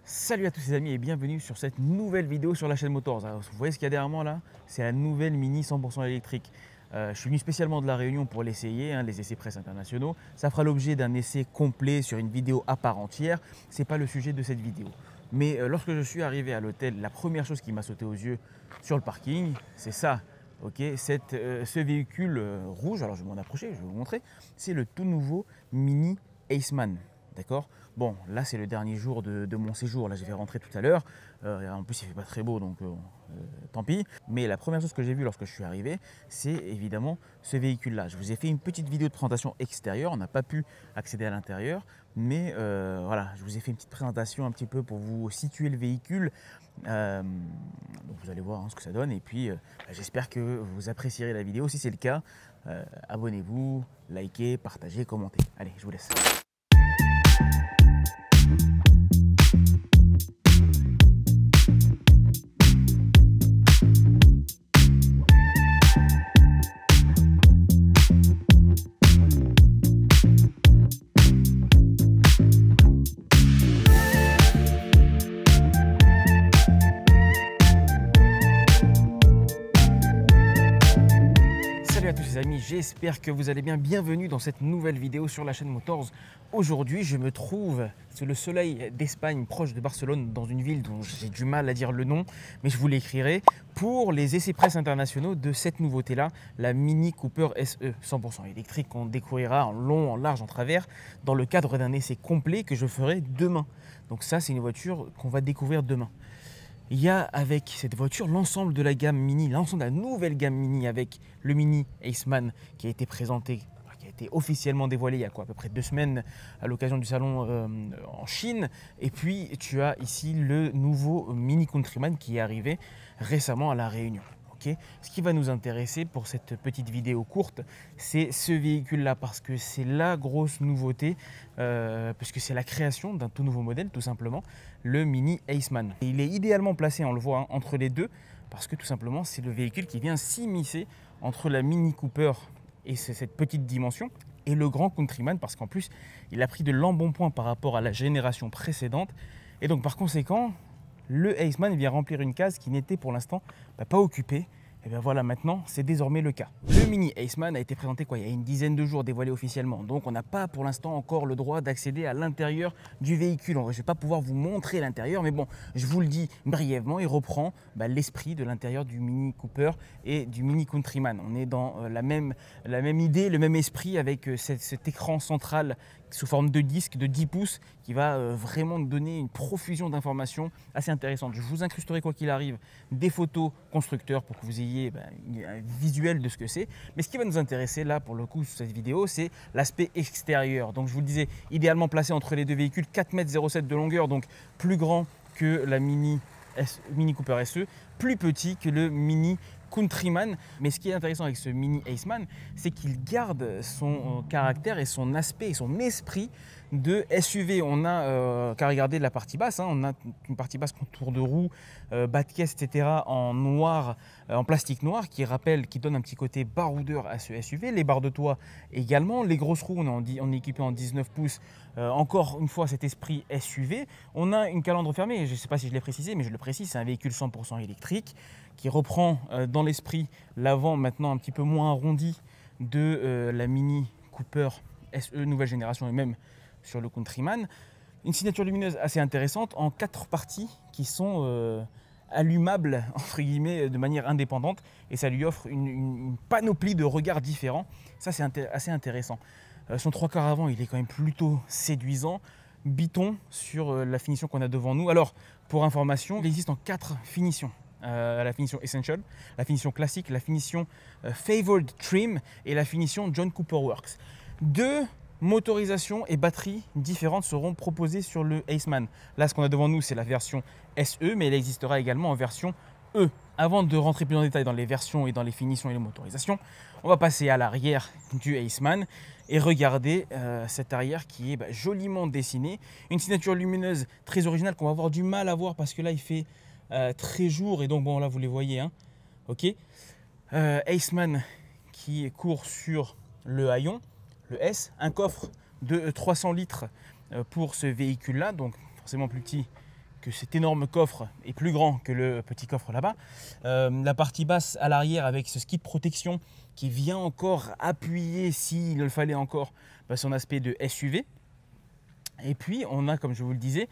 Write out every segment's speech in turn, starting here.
Salut à tous les amis et bienvenue sur cette nouvelle vidéo sur la chaîne Motors. Alors, vous voyez ce qu'il y a derrière moi là? C'est la nouvelle Mini 100% électrique. Je suis venu spécialement de la Réunion pour l'essayer, les essais presse internationaux. Ça fera l'objet d'un essai complet sur une vidéo à part entière. Ce n'est pas le sujet de cette vidéo. Mais lorsque je suis arrivé à l'hôtel, la première chose qui m'a sauté aux yeux sur le parking, c'est ça. Ce véhicule rouge, alors je vais m'en approcher, je vais vous montrer. C'est le tout nouveau Mini Aceman. D'accord. Bon, là c'est le dernier jour de mon séjour. Là je vais rentrer tout à l'heure. En plus il fait pas très beau, donc tant pis. Mais la première chose que j'ai vue lorsque je suis arrivé, c'est évidemment ce véhicule-là. Je vous ai fait une petite vidéo de présentation extérieure. On n'a pas pu accéder à l'intérieur, mais voilà, je vous ai fait une petite présentation un petit peu pour vous situer le véhicule. Donc vous allez voir ce que ça donne. Et puis j'espère que vous apprécierez la vidéo. Si c'est le cas, abonnez-vous, likez, partagez, commentez. Allez, je vous laisse. Salut à tous les amis, j'espère que vous allez bien. Bienvenue dans cette nouvelle vidéo sur la chaîne Motors. Aujourd'hui, je me trouve sous le soleil d'Espagne, proche de Barcelone, dans une ville dont j'ai du mal à dire le nom, mais je vous l'écrirai, pour les essais presse internationaux de cette nouveauté-là, la Mini Cooper SE 100% électrique qu'on découvrira en long, en large, en travers, dans le cadre d'un essai complet que je ferai demain. Donc ça, c'est une voiture qu'on va découvrir demain. Il y a avec cette voiture l'ensemble de la gamme Mini, l'ensemble de la nouvelle gamme Mini avec le Mini Aceman qui a été présenté, qui a été officiellement dévoilé il y a à peu près 2 semaines à l'occasion du salon en Chine. Et puis tu as ici le nouveau Mini Countryman qui est arrivé récemment à La Réunion. Ce qui va nous intéresser pour cette petite vidéo courte, c'est ce véhicule-là, parce que c'est la grosse nouveauté, puisque c'est la création d'un tout nouveau modèle, tout simplement, le Mini Aceman. Et il est idéalement placé, on le voit, entre les deux, parce que tout simplement, c'est le véhicule qui vient s'immiscer entre la Mini Cooper et cette petite dimension, et le grand Countryman, parce qu'en plus, il a pris de l'embonpoint par rapport à la génération précédente, et donc par conséquent, le Aceman vient remplir une case qui n'était pour l'instant pas occupée. Et bien voilà, maintenant c'est désormais le cas. Le Mini Aceman a été présenté il y a une dizaine de jours, dévoilé officiellement. Donc on n'a pas pour l'instant encore le droit d'accéder à l'intérieur du véhicule. Je ne vais pas pouvoir vous montrer l'intérieur, mais bon, je vous le dis brièvement, il reprend l'esprit de l'intérieur du Mini Cooper et du Mini Countryman. On est dans la même idée, le même esprit, avec cet écran central sous forme de disque de 10 pouces qui va vraiment nous donner une profusion d'informations assez intéressantes. Je vous incrusterai quoi qu'il arrive des photos constructeurs pour que vous ayez un visuel de ce que c'est. Mais ce qui va nous intéresser là pour le coup sur cette vidéo, c'est l'aspect extérieur. Donc je vous le disais, idéalement placé entre les deux véhicules, 4,07 m de longueur, donc plus grand que la Mini Cooper SE, plus petit que le Mini Countryman. Mais ce qui est intéressant avec ce Mini Aceman, c'est qu'il garde son caractère et son aspect et son esprit de SUV. On a qu'à regarder la partie basse, on a une partie basse contour de roue, bas de caisse, etc. en noir, en plastique noir, qui donne un petit côté baroudeur à ce SUV. Les barres de toit également, les grosses roues, on est équipé en 19 pouces. Encore une fois, cet esprit SUV. On a une calandre fermée, je ne sais pas si je l'ai précisé, mais je le précise, c'est un véhicule 100% électrique qui reprend dans l'esprit l'avant maintenant un petit peu moins arrondi de la Mini Cooper SE nouvelle génération et même sur le Countryman. Une signature lumineuse assez intéressante en 4 parties qui sont allumables entre guillemets de manière indépendante, et ça lui offre une panoplie de regards différents. Ça c'est assez intéressant. Son 3/4 avant, il est quand même plutôt séduisant. Biton sur la finition qu'on a devant nous. Alors pour information, il existe en 4 finitions. La finition Essential, la finition classique, la finition Favored Trim et la finition John Cooper Works. 2 motorisations et batteries différentes seront proposées sur le Aceman. Là, ce qu'on a devant nous, c'est la version SE, mais elle existera également en version E. Avant de rentrer plus en détail dans les versions et dans les finitions et les motorisations, on va passer à l'arrière du Aceman et regarder cet arrière qui est joliment dessiné. Une signature lumineuse très originale qu'on va avoir du mal à voir parce que là, il fait très jour, et donc bon là vous les voyez, Aceman qui court sur le haillon, le S, un coffre de 300 litres pour ce véhicule là, donc forcément plus petit que cet énorme coffre est plus grand que le petit coffre là-bas. La partie basse à l'arrière avec ce ski de protection qui vient encore appuyer, s'il le fallait encore, son aspect de SUV. Et puis on a, comme je vous le disais,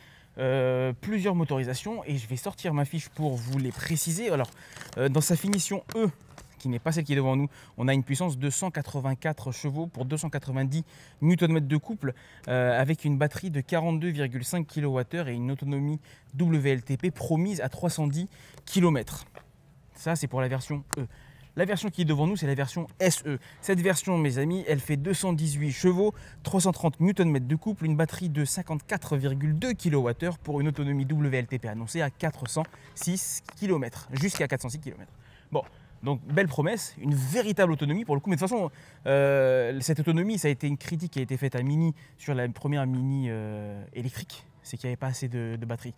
plusieurs motorisations et je vais sortir ma fiche pour vous les préciser. Alors dans sa finition E, qui n'est pas celle qui est devant nous, on a une puissance de 184 chevaux pour 290 Nm de couple avec une batterie de 42,5 kWh et une autonomie WLTP promise à 310 km. Ça c'est pour la version E. La version qui est devant nous, c'est la version SE. Cette version, mes amis, elle fait 218 chevaux, 330 Nm de couple, une batterie de 54,2 kWh pour une autonomie WLTP annoncée à 406 km, jusqu'à 406 km. Bon, donc belle promesse, une véritable autonomie pour le coup. Mais de toute façon, cette autonomie, ça a été une critique qui a été faite à Mini sur la première Mini électrique, c'est qu'il n'y avait pas assez de batterie.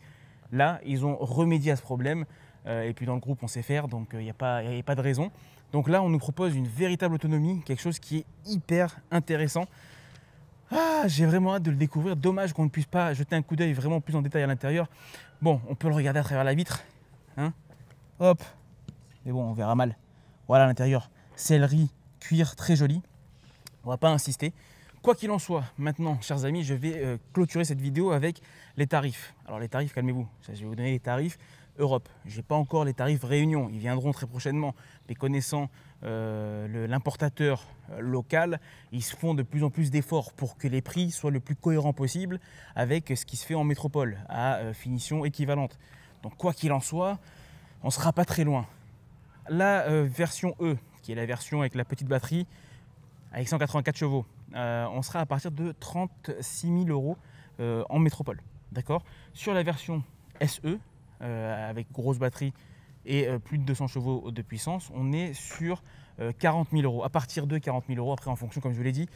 Là, ils ont remédié à ce problème. Et puis dans le groupe on sait faire, donc il n'y a pas de raison. Donc là on nous propose une véritable autonomie, quelque chose qui est hyper intéressant. J'ai vraiment hâte de le découvrir. Dommage qu'on ne puisse pas jeter un coup d'œil vraiment plus en détail à l'intérieur. Bon, on peut le regarder à travers la vitre, hein. Hop, mais bon on verra mal. Voilà l'intérieur, sellerie, cuir, très joli. On va pas insister. Quoi qu'il en soit, maintenant, chers amis, je vais clôturer cette vidéo avec les tarifs. Alors les tarifs, calmez-vous, je vais vous donner les tarifs Europe. Je n'ai pas encore les tarifs Réunion, ils viendront très prochainement. Mais connaissant l'importateur local, ils se font de plus en plus d'efforts pour que les prix soient le plus cohérents possible avec ce qui se fait en métropole, à finition équivalente. Donc quoi qu'il en soit, on ne sera pas très loin. La version E, qui est la version avec la petite batterie, avec 184 chevaux, on sera à partir de 36 000 € en métropole. D'accord ? Sur la version SE, avec grosse batterie et plus de 200 chevaux de puissance, on est sur 40 000 €. À partir de 40 000 €, après en fonction, comme je vous l'ai dit,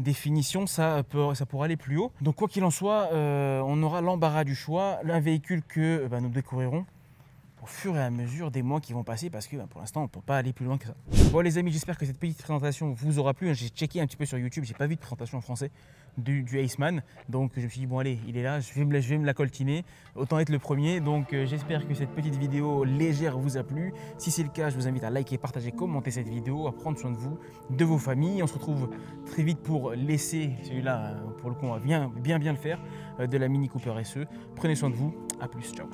des finitions, ça pourra aller plus haut. Donc quoi qu'il en soit, on aura l'embarras du choix, un véhicule que nous découvrirons au fur et à mesure des mois qui vont passer parce que pour l'instant on ne peut pas aller plus loin que ça. Bon les amis, j'espère que cette petite présentation vous aura plu. J'ai checké un petit peu sur YouTube, j'ai pas vu de présentation en français du Aceman, donc je me suis dit bon allez, il est là, je vais me la coltiner, autant être le premier. Donc j'espère que cette petite vidéo légère vous a plu. Si c'est le cas, je vous invite à liker, partager, commenter cette vidéo, à prendre soin de vous, de vos familles. On se retrouve très vite pour laisser celui-là, pour le coup on va bien le faire, de la Mini Cooper SE. Prenez soin de vous, à plus, ciao.